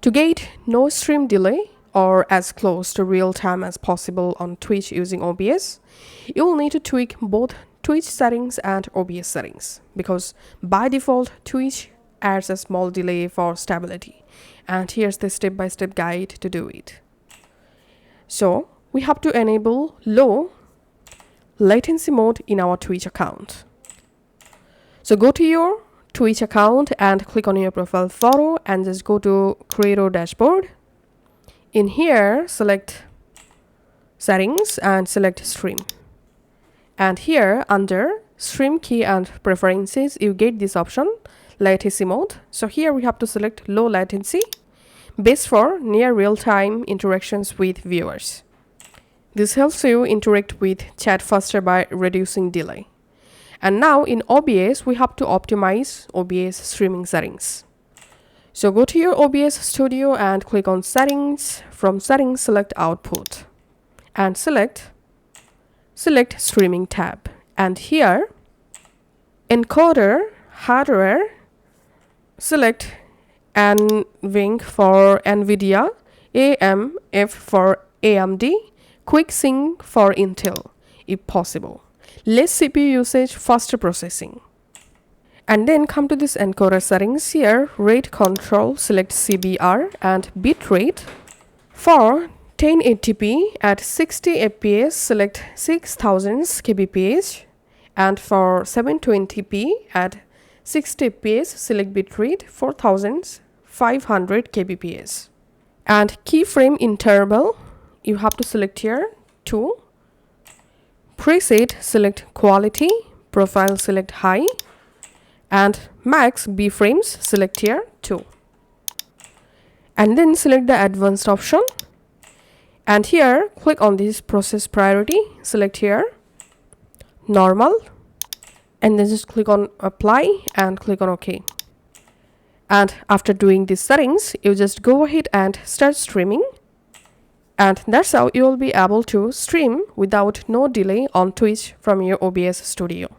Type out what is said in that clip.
To get no stream delay or as close to real time as possible on Twitch using OBS, you will need to tweak both Twitch settings and OBS settings, because by default Twitch adds a small delay for stability, and here's the step-by-step guide to do it. So we have to enable low latency mode in our Twitch account. So go to your Twitch account and click on your profile photo and just go to creator dashboard. In here, select settings and select stream. And here under stream key and preferences, you get this option, latency mode. So here we have to select low latency, best for near real-time interactions with viewers. This helps you interact with chat faster by reducing delay. And now in OBS, we have to optimize OBS streaming settings. So go to your OBS studio and click on settings. From settings, select output and select streaming tab. And here, encoder hardware, select NVINC for NVIDIA, AMF for AMD, QuickSync for Intel, if possible. Less CPU usage, faster processing. And then come to this encoder settings here, rate control, select CBR and bitrate. For 1080p at 60 fps, select 6000 kbps, and for 720p at 60 fps, select bitrate 4500 kbps. And keyframe interval, you have to select here 2. Preset, select quality, profile, select high, and max B-frames, select here 2. And then select the advanced option. And here, click on this process priority, select here normal, and then just click on apply and click on OK. And after doing these settings, you just go ahead and start streaming. And that's how you will be able to stream without no delay on Twitch from your OBS studio.